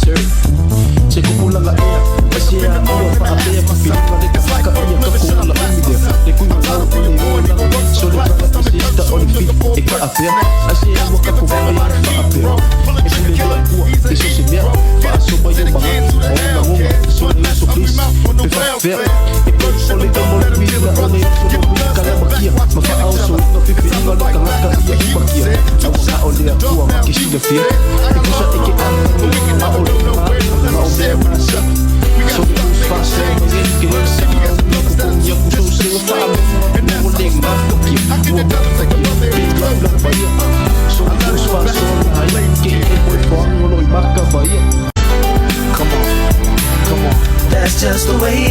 sir. Se kumula nga iya, masya iyo pa apaya pipinang ka ka iya ka kumula umide. De kuyo na uli so le ka sista on fit e ka apaya. Asya mo ka kumula pa apaya. E pule de kuwa eso se mea. Fa so ba yo ba ona uma so le so please. Ver e ko ole de mo vida ole so mo kala makia. Ma fa also no pipinang ka ka iya makia. Awa ole kuwa makishiga fia. E kusa e ke a ole ma o me masa. So we lose fast and we get it sound. You so sing fam. No one leg ma fuck you. You a fuck you. Big love love by you. So we lose fast so I get it boy for no no maka by you. Come on. That's just the way